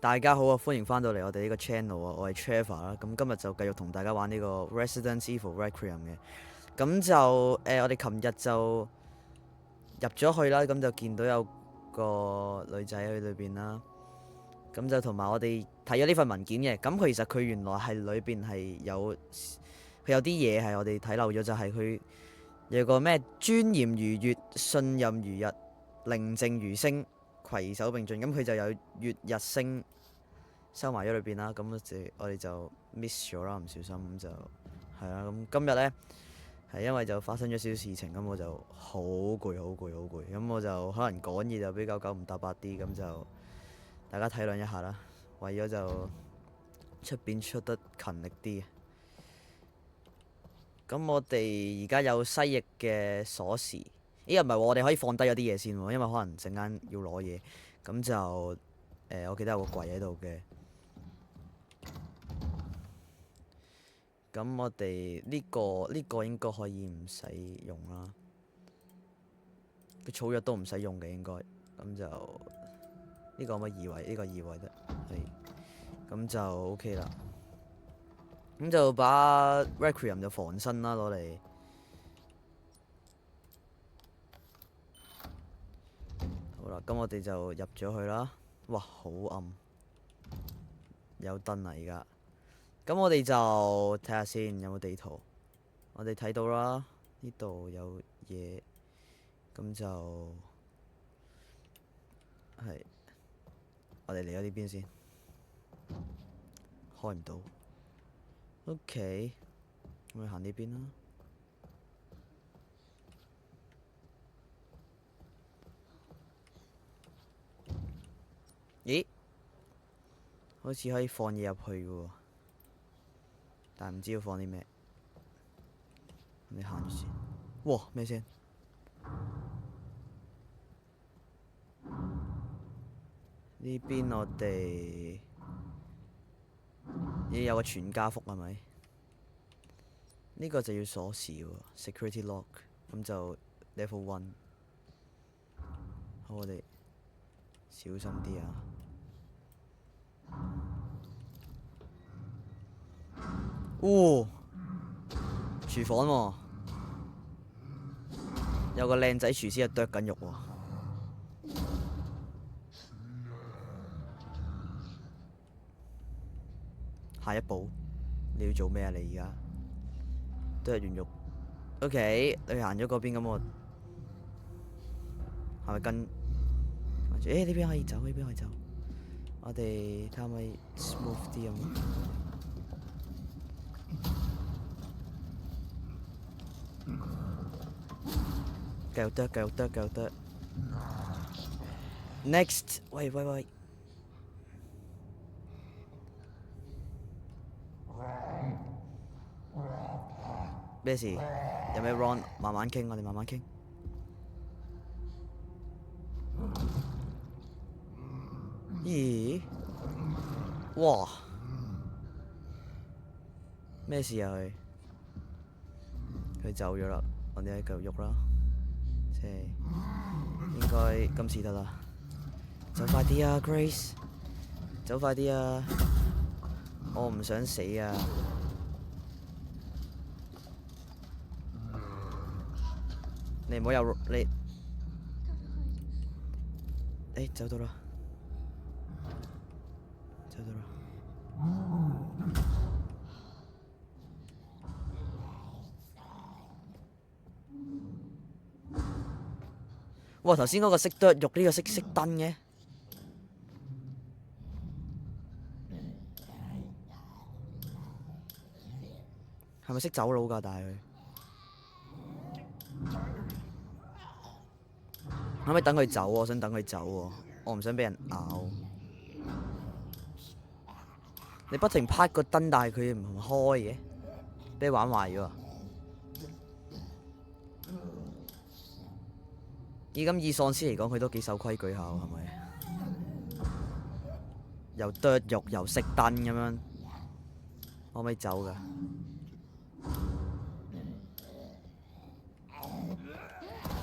大家好啊，歡迎翻到嚟我哋呢個 channel 啊，我係 Trevor 啦。咁今日就繼續同大家玩呢個 Resident Evil Requiem 嘅。咁就我哋琴日就入咗去啦，咁就見到有個女仔喺裏邊啦。咁就同埋我哋睇咗呢份文件嘅。咁佢其實佢原來係裏邊係佢有啲嘢係我哋睇漏咗，就係佢有個咩尊嚴如月、信任如日、寧靜如星、攜手並進。咁佢就有月日星收埋咗裏邊啦。咁我哋就 miss 咗啦，唔小心咁就係啦。咁今日呢，係因為就發生咗少少事情，咁我就好攰，好攰，好攰。咁我就可能講嘢就比較九唔搭八啲，咁就大家體諒一下啦。為咗就出邊出得勤力啲。咁我哋而家有西翼嘅鎖匙。咦？唔係喎，我哋可以放低咗啲嘢先喎，因為可能陣間要攞嘢。咁就我記得有個櫃喺度嘅。咁我哋呢個應該可以唔使用啦。個草藥都唔使用嘅應該。咁就呢個可唔可以移位？呢個移位得係。咁就 OK 啦。咁就把 Requiem 就防身啦，攞嚟。好啦，咁我哋就入咗去啦。哇，好暗，有燈啊而家。咁我哋就睇下先有冇地圖。我哋睇到啦，呢度有嘢。咁就係我哋嚟咗呢邊先，開唔到。OK，咁去行呢邊啦。咦？好似可以放嘢入去嘅喎，但係唔知要放啲咩。你行住先。哇！咩聲？呢邊我哋有個全家福係咪？呢個就要鎖匙喎 ，security lock。咁就 level 1。好，我哋小心啲啊！哦，廚房喎，有個靚仔廚師喺度剁緊肉喎。下一步你要做咩啊？你而家剁完肉 ，OK，你行咗嗰邊，咁我係咪跟？呢邊可以走，呢邊可以走。我哋睇下可唔可以 smooth 啲咁。繼續剁，繼續剁，繼續剁。Next，喂喂喂，咩事？有咩 wrong？慢慢傾，我哋慢慢傾。咦？哇！咩事啊佢走咗啦，我哋繼續喐啦。即係應該今次得啦。走快啲啊 ，Grace！走快啲啊！我唔想死啊！你唔好有你。走到啦，走到啦。哇！頭先嗰個識剁肉，呢個識熄燈嘅。係咪識走佬㗎？但係佢可唔可以等佢走？我想等佢走喎，我唔想俾人咬。你不停拍個燈，但係佢唔開嘅，俾你玩壞咗啊！以喪屍嚟講，佢都幾守規矩下喎，係咪？又剁肉又熄燈咁樣，可唔可以走㗎？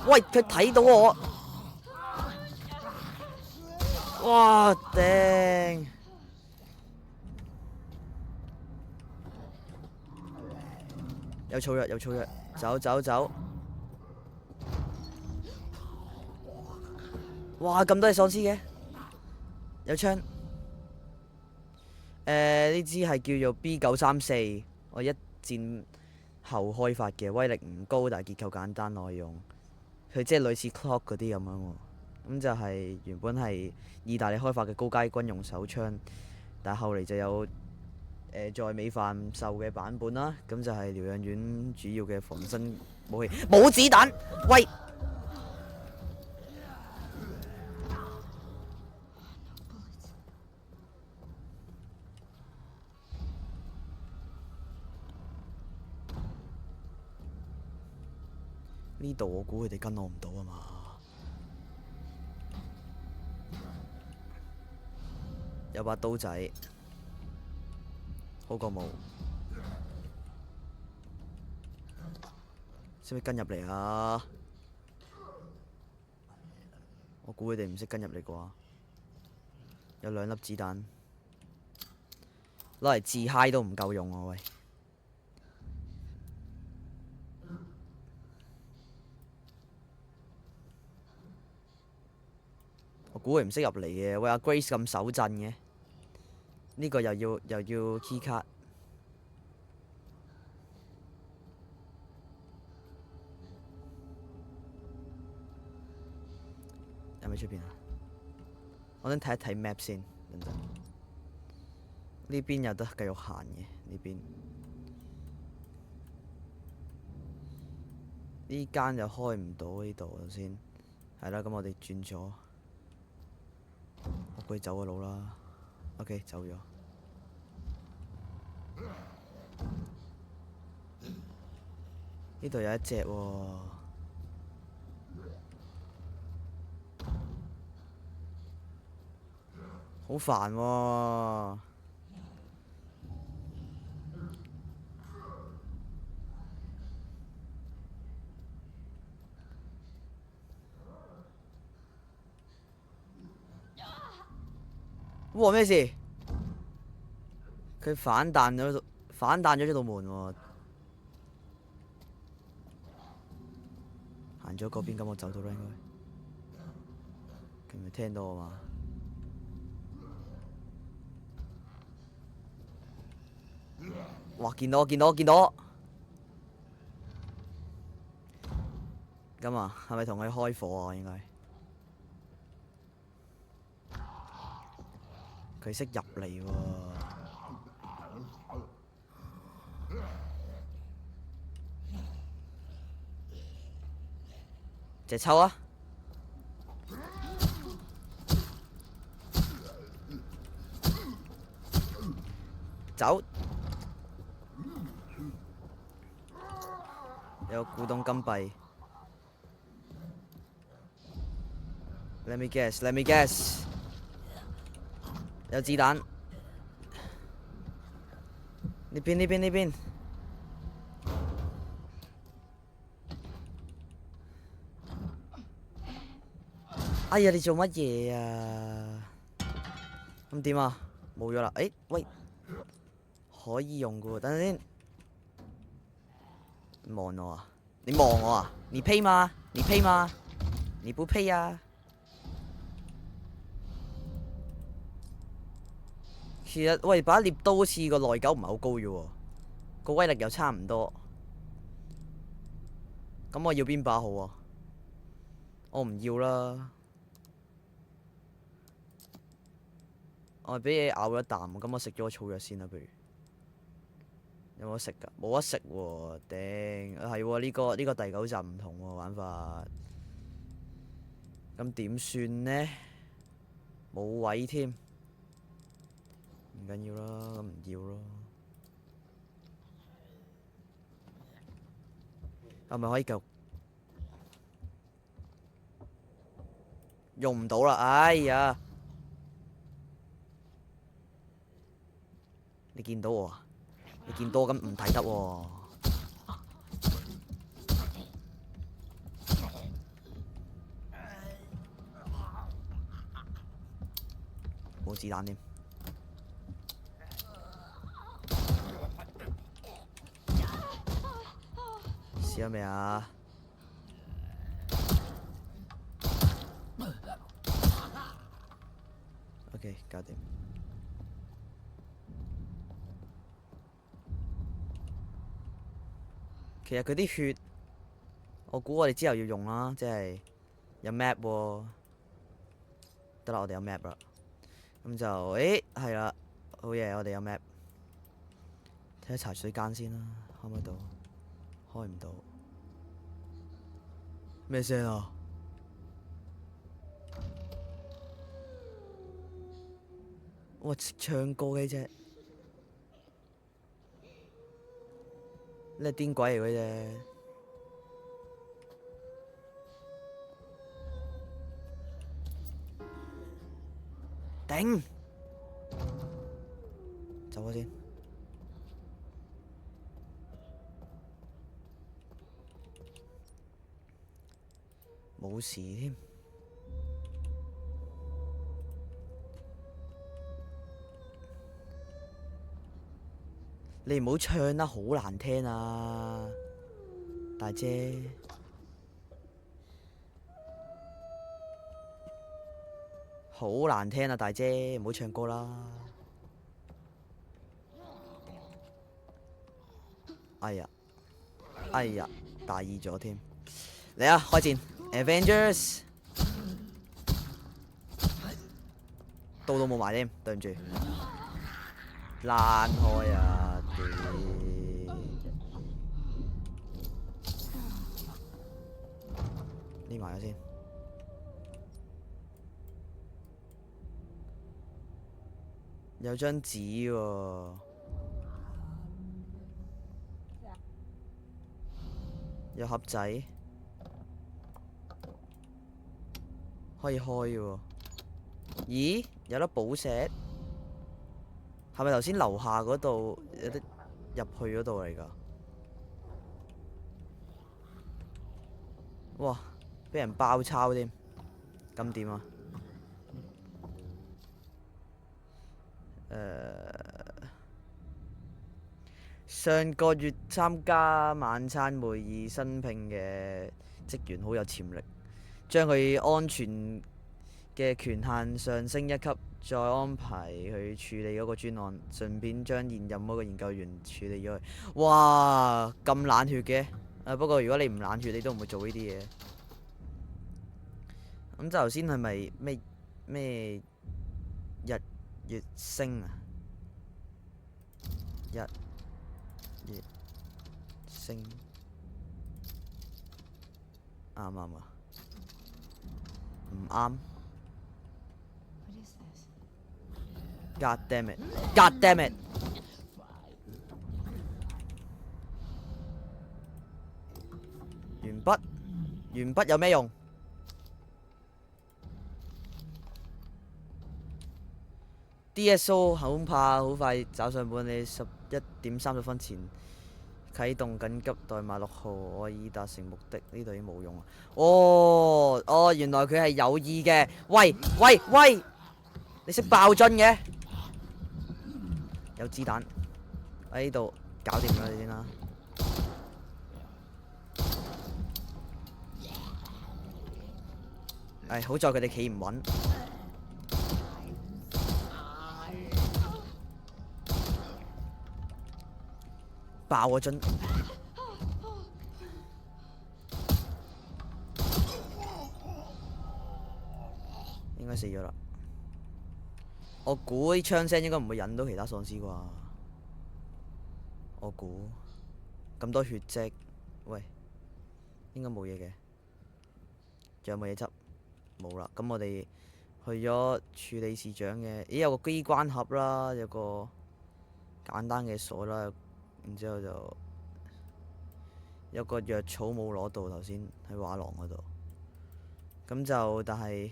喂，佢睇到我！哇頂！有草藥，有草藥，走走走！哇，咁多隻喪屍嘅，有槍。呢支係叫做 B934，我一戰後開發嘅，威力唔高，但係結構簡單耐用。佢即係類似 Clock 嗰啲咁樣喎。咁就係原本係意大利開發嘅高階軍用手槍，但係後嚟就有再美化售嘅版本啦。咁就係療養院主要嘅防身武器。冇子彈，喂！呢度我估佢哋跟我唔到啊嘛。有把刀仔，好過冇。識唔識跟入嚟啊？我估佢哋唔識跟入嚟啩。有2粒子彈，攞嚟自嗨都唔夠用啊！喂，我估佢唔識入嚟嘅。喂，阿 Grace 咁手震嘅，呢個又要 key card。有冇出邊啊？我想睇一睇 map 先，等陣。呢邊有得繼續行嘅，呢邊。呢間就開唔到呢度先。係啦，咁我哋轉咗。我估佢走咗路啦。OK， 走咗。呢度有一隻喎。好煩喎！哇！咩事？佢反彈咗呢道門喎。行咗嗰邊，咁我走到啦應該。佢咪聽到我嘛？哇！見到！咁啊，係咪同佢開火啊？應該。佢識入嚟喎。隻抽啊！走！有古董金幣。Let me guess。有子彈。呢邊。哎呀！你做乜嘢啊？咁點啊？冇咗啦！誒，喂，可以用㗎喎，等陣先。望我啊？你望我啊？你呸嗎？你不呸啊？其實喂，把獵刀好似個耐久唔係好高啫喎，個威力又差唔多。咁我要邊把好啊？我唔要啦。我係俾嘢咬咗一啖，咁我食咗個草藥先啦，不如。有冇得食㗎？冇得食喎，頂！係喎，呢個第9集唔同喎玩法。咁點算呢？冇位添。唔緊要啦，咁唔要咯。係咪可以繼續？用唔到啦！哎呀！你見到我啊？你見到我咁唔睇得喎。冇子彈添。試咗未啊？OK， 搞掂。其實佢啲血，我估我哋之後要用啦，即係有 map 喎。得啦，我哋有 map 啦。咁就，係啦，好嘢，我哋有 map。睇下茶水間先啦，開唔開到？開唔到。咩聲啊？哇！識唱歌嘅啫，你係癲鬼嚟嘅啫。頂！走開先。冇事添。你唔好唱啦，好難聽啊，大姐。好難聽啊，大姐，唔好唱歌啦。哎呀，哎呀，大意咗添。嚟啊，開戰 ！Avengers， 刀都冇埋添，對唔住。爛開啊！屌，匿埋咗先。有張紙喎，有盒仔，可以開喎。咦？有粒寶石，係咪頭先樓下嗰度有得入去嗰度嚟㗎？哇！俾人包抄添，咁點啊？上個月參加晚餐會議，新聘嘅職員好有潛力，將佢安全嘅權限上升一級，再安排佢處理嗰個專案，順便將現任嗰個研究員處理咗佢。哇！咁冷血嘅，不過如果你唔冷血，你都唔會做呢啲嘢。咁就頭先係咪咩日月星啊？日月星啱唔啱啊？唔啱。God damn it! God damn it! 鉛筆，鉛筆有咩用？DSO 恐怕好快找上門，你11:30前啟動緊急代碼6號，我已達成目的。呢度已經冇用啦。哦，原來佢係有意嘅。喂，你識爆樽嘅？有子彈喺呢度，搞掂咗你先啦。好在佢哋企唔穩。爆個樽，應該死咗啦。我估啲槍聲應該唔會引到其他喪屍啩。我估咁多血跡，喂，應該冇嘢嘅。仲有冇嘢執？冇啦。咁我哋去咗處理市長嘅。咦，有個機關盒啦，有個簡單嘅鎖啦。然之後就有個藥草冇攞到，頭先喺畫廊嗰度。咁就但係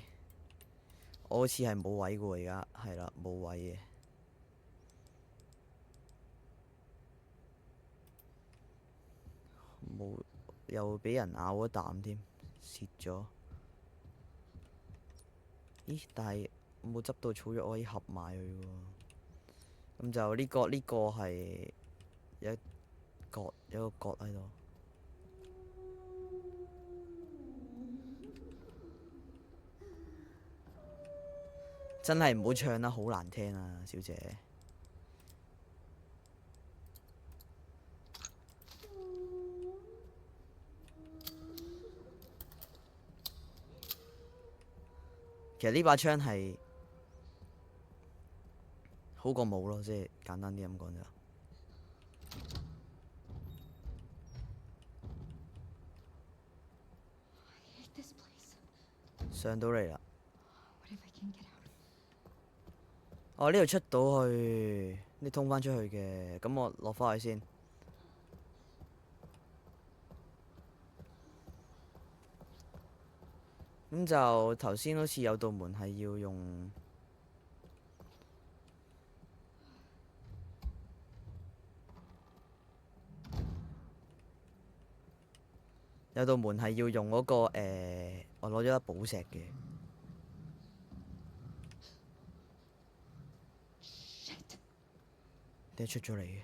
我好似係冇位嘅喎，而家係啦，冇位嘅。冇，又俾人咬咗啖添，蝕咗。咦？但係冇執到草藥可以合埋佢喎。咁就呢個係有個角喺度。真係唔好唱啦，好難聽啊，小姐。其實呢把槍係好過冇咯，即係簡單啲咁講就。上到嚟啦。哦，呢度出到去，你通返出去嘅，咁我落返去先。咁就頭先好似有道門係要用，有道門係要用嗰個我攞咗粒寶石嘅。點解出咗嚟嘅？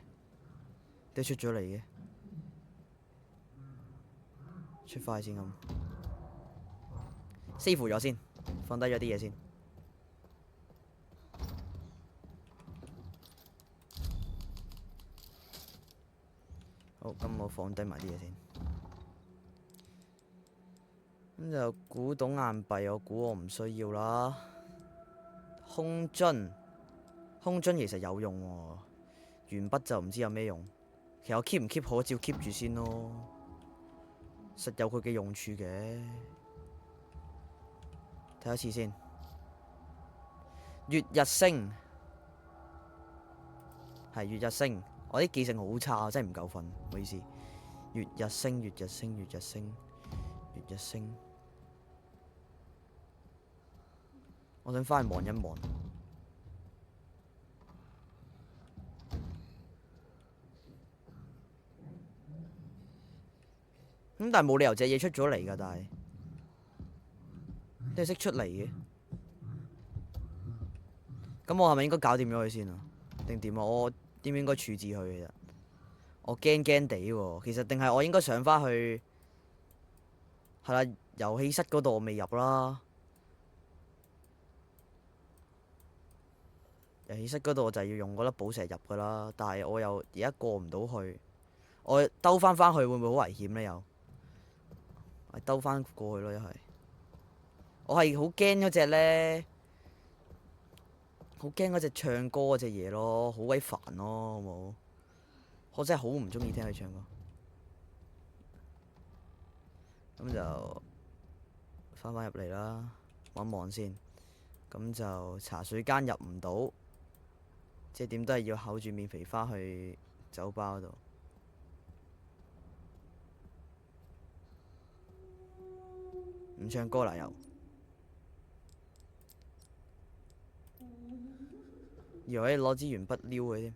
點解出咗嚟嘅？出返去先咁。save咗先，放低咗啲嘢先。好，咁我放低埋啲嘢先。咁就古董硬幣，我估我唔需要啦。空樽，空樽其實有用喎。鉛筆就唔知有咩用。其實我 keep 唔 keep 好，照 keep 住先咯。實有佢嘅用處嘅。睇一次先。月日星係月日星，我啲記性好差，真係唔夠瞓，唔好意思。月日星，月日星，月日星，月日星。我想返去望一望。咁但係冇理由隻嘢出咗嚟㗎，但係你係識出嚟嘅。咁我係咪應該搞掂咗佢先啊？定點啊？我應唔應該處置佢？其實我驚驚地喎。其實定係我應該上返去係啦，遊戲室嗰度我未入啦。遊戲室嗰度我就係要用嗰粒寶石入㗎啦，但係我又而家過唔到去。我兜返去會唔會好危險呢？又兜返過去咯，一係我係好驚嗰隻呢。好驚嗰隻唱歌嗰隻嘢咯，好鬼煩咯，好冇？我真係好唔中意聽佢唱歌。咁就翻返入嚟啦，望一望先。咁就茶水間入唔到，即係點都係要厚住面皮返去酒吧嗰度。唔唱歌啦又。以為可以攞支鉛筆撩佢添。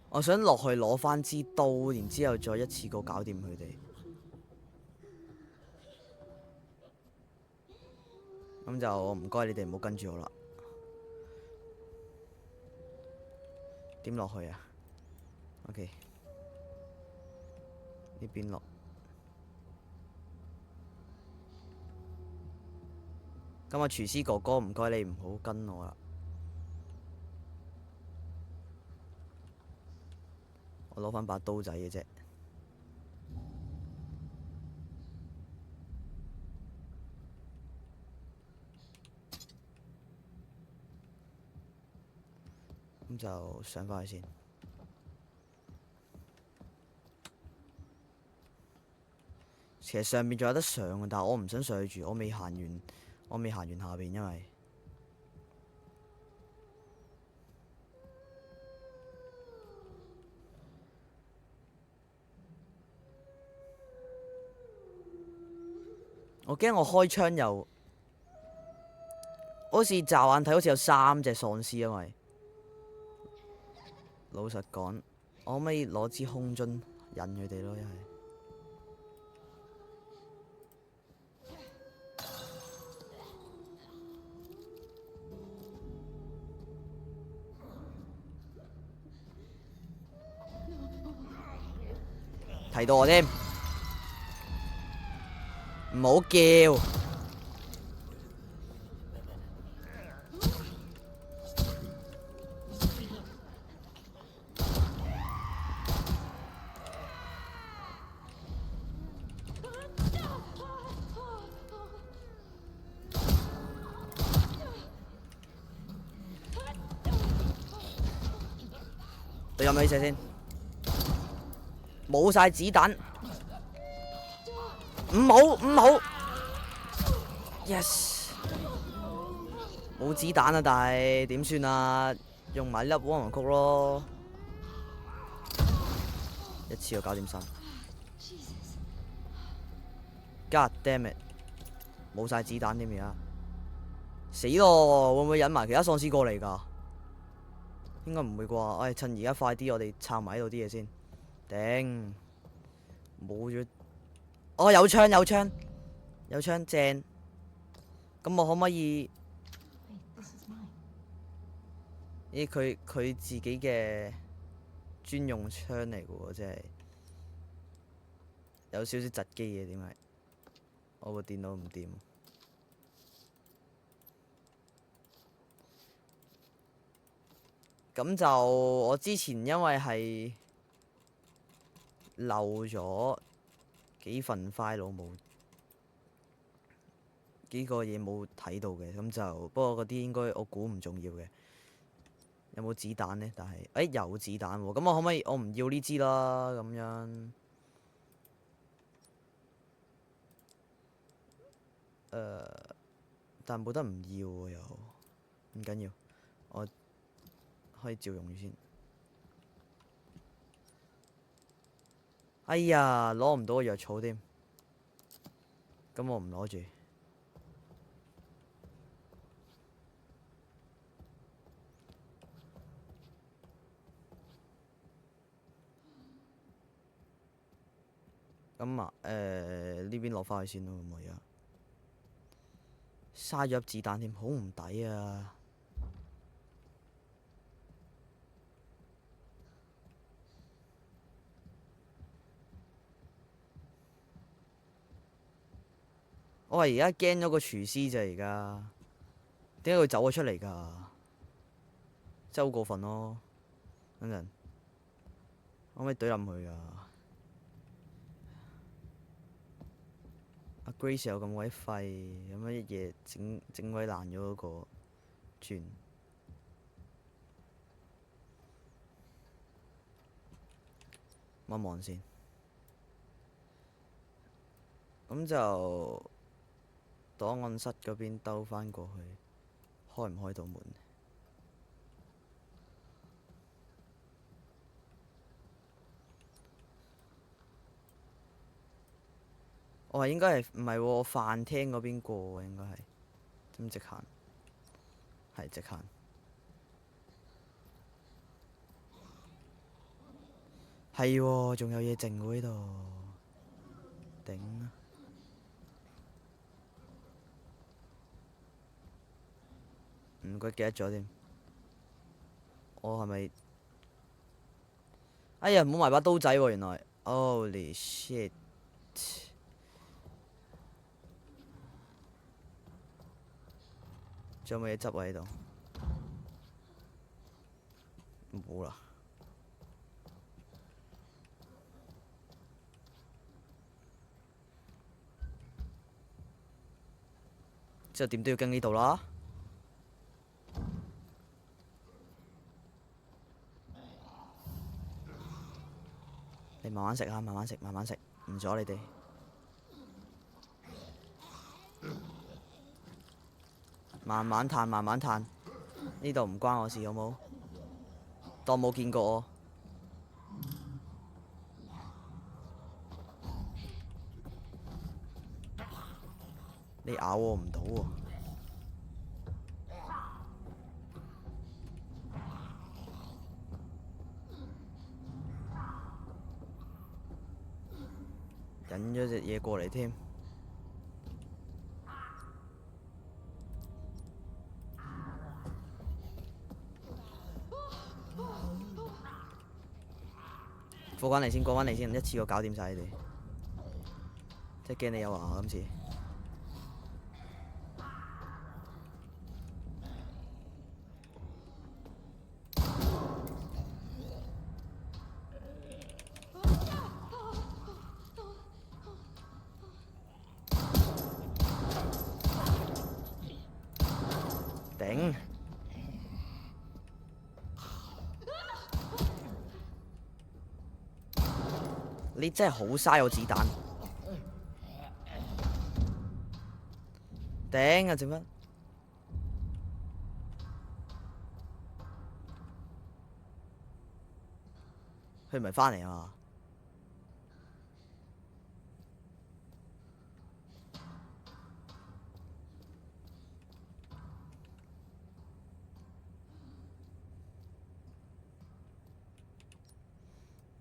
我想落去攞返支刀，然之後再一次過搞掂佢哋。咁就唔該你哋唔好跟住我啦。點落去啊 ？OK，呢邊落。咁啊，廚師哥哥唔該你唔好跟我啦。我攞返把刀仔嘅啫。咁就上返去先。其實上面仲有得上嘅，但係我唔想上去住，我未行完，我未行完下邊，因為我驚我開槍又好似驟眼睇好似有3隻喪屍，因為老實講，我可唔可以攞支空樽引佢哋咯？一係睇到我添，唔好叫。你有冇嘢先？冇晒子彈，唔好 ，yes， 冇子彈啊！但係點算啊？用埋粒汪王曲咯，一次就搞掂晒。God damn it！ 冇晒子彈添而家，死咯！會唔會引埋其他喪屍過嚟㗎？應該唔會啩？唉，趁而家快啲，我哋抄埋呢度啲嘢先。頂，冇咗。哦，有槍有槍有槍，正。咁我可唔可以？咦，佢自己嘅專用槍嚟嘅喎，即係有少少窒機嘅，點解？我部電腦唔掂。咁就我之前因為係漏咗幾份 file 冇幾個嘢冇睇到嘅，咁就不過嗰啲應該我估唔重要嘅。有冇子彈呢？但係有子彈喎，咁我可唔可以我唔要呢支啦？咁樣但冇得唔要喎又唔緊要，我可以照用先。哎呀，攞唔到個藥草添，咁我唔攞住。咁啊，呢邊落返去先咯，咁我而家嘥咗粒子彈添，好唔抵啊！我係而家驚咗個廚師咋，而家點解佢走咗出嚟㗎？真係好過分咯！等陣可唔可以懟冧佢㗎？阿 Grace 又咁鬼廢，有乜一嘢整鬼爛咗嗰個磚？望一望先。咁就檔案室嗰邊兜返過去，開唔開到門？我係應該係唔係喎？飯廳嗰邊過喎，應該係咁直行，係直行。係喎，仲有嘢剩喎呢度，頂啊！唔該，記得咗添。我係咪？哎呀，冇埋把刀仔喎，原來。Holy shit！仲有冇嘢執啊？呢度冇啦。之後點都要經呢度啦。你慢慢食啊，慢慢食，慢慢食，唔阻你哋。慢慢嘆，慢慢嘆。呢度唔關我事，好冇？當冇見過我。你咬我唔到喎。引咗隻嘢過嚟添。過返嚟先，過返嚟先，一次過搞掂晒你哋。即係驚你有話今次。頂！你真係好嘥我子彈。頂啊！做乜？佢唔係返嚟啊嘛？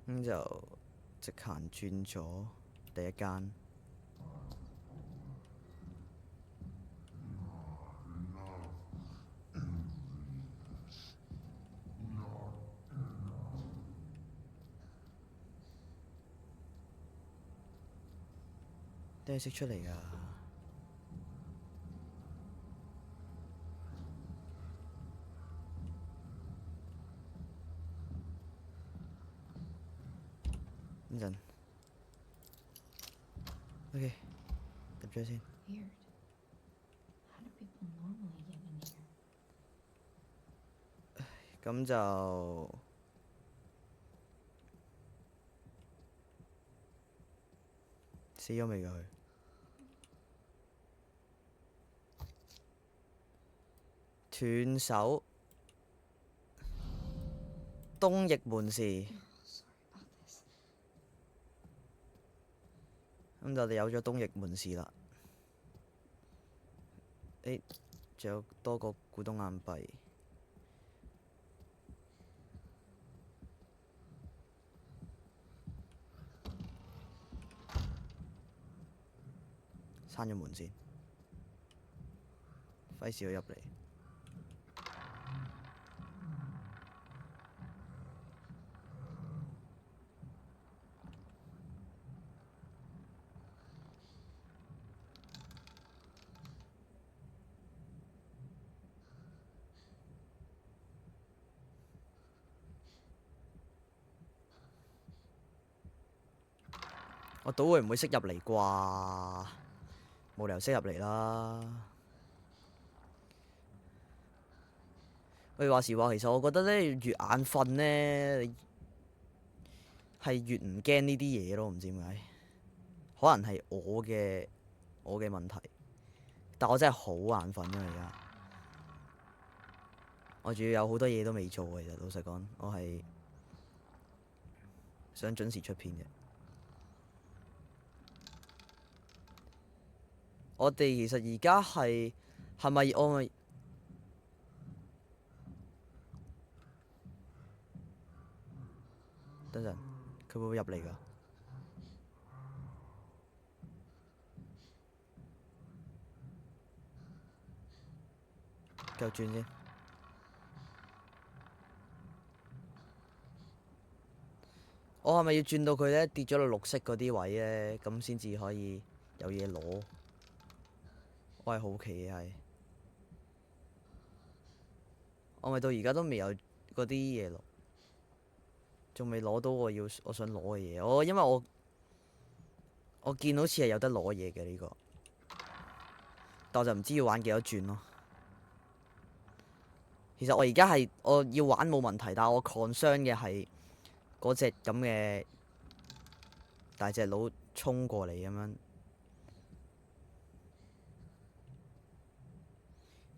咁就直行轉咗第一間。都係識出嚟㗎。等陣。OK， 入咗先。咁就死咗未㗎佢？斷手，東翼門士。咁就我哋有咗東翼門士啦。誒，仲有多個古董硬幣。閂咗門先，費事佢入嚟。我賭會唔會識入嚟啩？冇理由識入嚟啦。喂，話時話，其實我覺得咧，越眼瞓咧，你係越唔驚呢啲嘢咯，唔知點解。可能係我嘅問題，但我真係好眼瞓啊！而家我仲要有好多嘢都未做嘅，其實老實講，我係想準時出片嘅。我哋其實而家係咪我咪？等陣，佢會唔會入嚟㗎？繼續轉先。我係咪要轉到佢咧跌咗落綠色嗰啲位咧，咁先至可以有嘢攞？我係好奇嘅係，我咪到而家都未有嗰啲嘢攞，仲未攞到我想攞嘅嘢。因為我見好似係有得攞嘢嘅呢個，但我就唔知要玩幾多轉咯。其實我而家係我要玩冇問題，但係我 concern 嘅係嗰隻咁嘅大隻佬衝過嚟咁樣。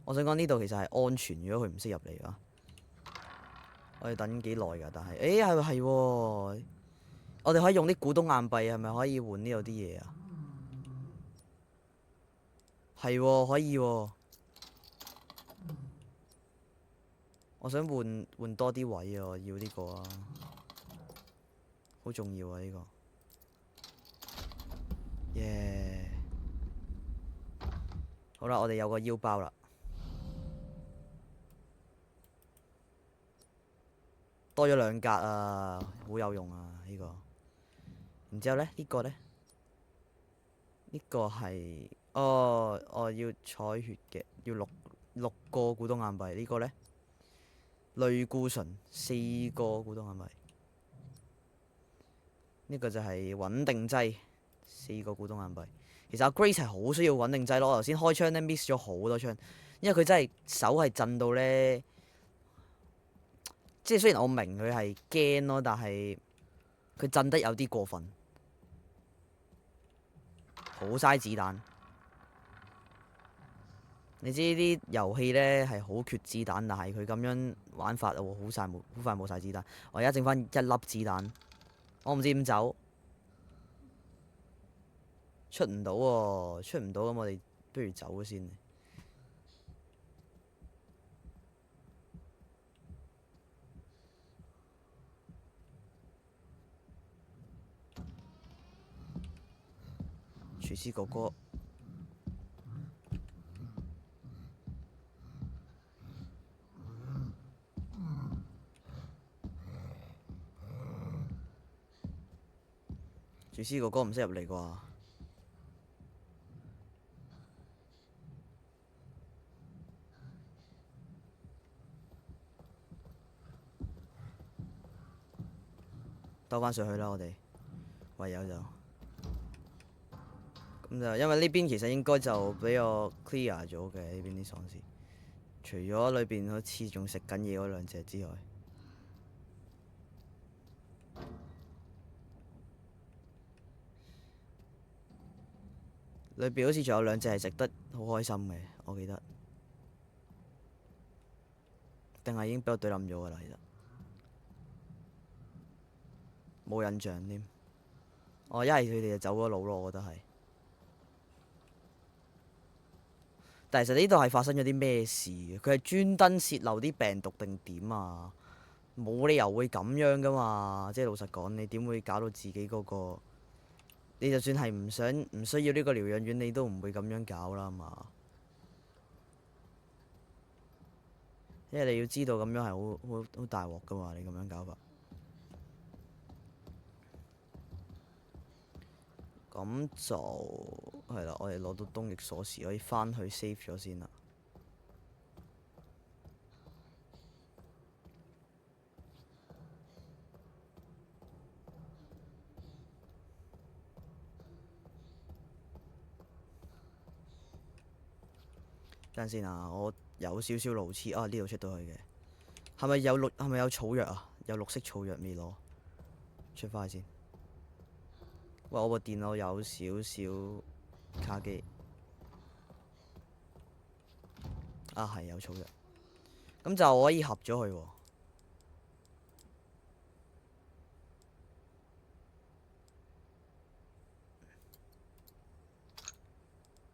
我想講呢度其實係安全，如果佢唔識入嚟啊。我要等幾耐㗎？但係，係喎，我哋可以用啲古董硬幣，係咪可以換呢度啲嘢啊？係喎，可以喎。我想換多啲位啊！我要呢個啊，好重要啊呢個。耶！好啦，我哋有個腰包啦，多咗2格啊，好有用啊！呢個。然之後咧，呢個咧，呢個係要採血嘅，要六個股東硬幣。呢個咧，類固醇4個股東硬幣。呢個就係穩定劑4個股東硬幣。其實阿 Grace 係好需要穩定劑咯。我頭先開槍咧 miss 咗好多槍，因為佢真係手係震到咧，即係雖然我明佢係驚咯，但係佢震得有啲過分，好嘥子彈。你知呢啲遊戲咧係好缺子彈，但係佢咁樣玩法好快冇晒子彈。我而家剩翻1粒子彈，我唔知點走，出唔到喎，出唔到咁，我哋不如走先。廚師哥哥，廚師哥哥唔識入嚟啩？兜翻上去啦，我哋唯有就咁就，因為呢邊其實應該就俾我 clear 咗嘅，呢邊啲喪屍，除咗裏邊好似仲食緊嘢嗰兩隻之外，裏邊好似仲有兩隻係食得好開心嘅，我記得，定係已經俾我懟冧咗㗎啦，其實冇印象添。哦，一係佢哋就走咗佬咯，我覺得係。但係其實呢度係發生咗啲咩事嘅？佢係專登泄漏啲病毒定點啊？冇理由會咁樣噶嘛！即係老實講，你點會搞到自己嗰個？你就算係唔需要呢個療養院，你都唔會咁樣搞啦嘛。因為你要知道咁樣係好大鑊噶嘛，你咁樣搞法。咁就係啦，我哋攞到東翼鎖匙，可以翻去 save 咗先啦。等陣先啊，我有少少路痴啊，呢度出到去嘅。係咪有草藥啊？有綠色草藥未攞？出翻去先。喂，我部電腦有少少卡機。啊，係有草藥。咁就可以合咗佢喎。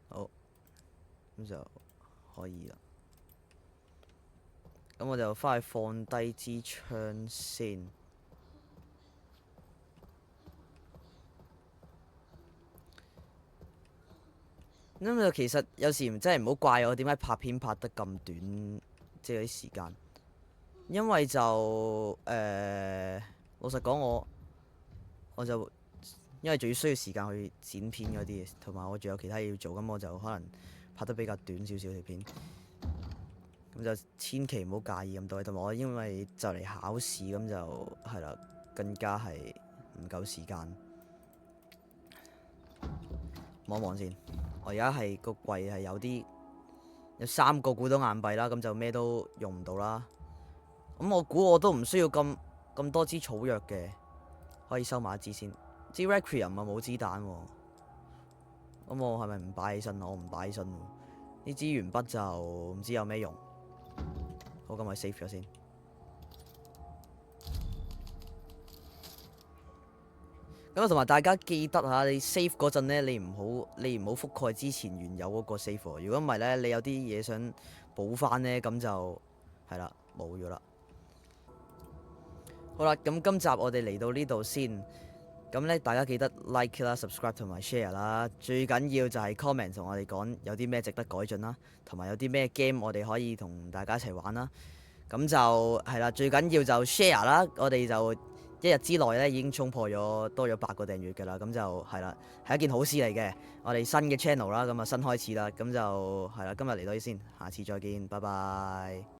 好，咁就可以啦。咁我就翻去放低支槍先。咁就其實有時真係唔好怪我點解拍片拍得咁短，即係啲時間。因為就老實講我就因為仲要需要時間去剪片嗰啲嘢，同埋我仲有其他嘢要做，咁我就可能拍得比較短少少條片。咁就千祈唔好介意咁多，同埋我因為就嚟考試，咁就係啦，更加係唔夠時間。望一望先，我而家係個櫃係有3個古董硬幣啦，咁就咩都用唔到啦。咁我估我都唔需要咁多支草藥嘅，可以收埋一支先。支 Requiem 啊冇子彈喎，咁我係咪唔擺起身？我唔擺起身喎。呢支鉛筆就唔知有咩用。好，咁我 save 咗先。咁同埋大家記得嚇，你 save 嗰陣咧，你唔好覆蓋之前原有嗰個 save。如果唔係咧，你有啲嘢想補翻咧，咁就係啦，冇咗啦。好啦，咁今集我哋嚟到呢度先。咁咧，大家記得 like 啦、subscribe 同埋 share 啦。最緊要就係 comment 同我哋講有啲咩值得改進啦，同埋有啲咩 game 我哋可以同大家一齊玩啦。咁就係啦，最緊要就 share 啦。我哋就一日之內咧已經衝破咗多咗8個訂閱㗎啦，咁就係啦，係一件好事嚟嘅。我哋新嘅 channel 啦，咁啊新開始啦，咁就係啦，今日嚟到呢先，下次再見，拜拜。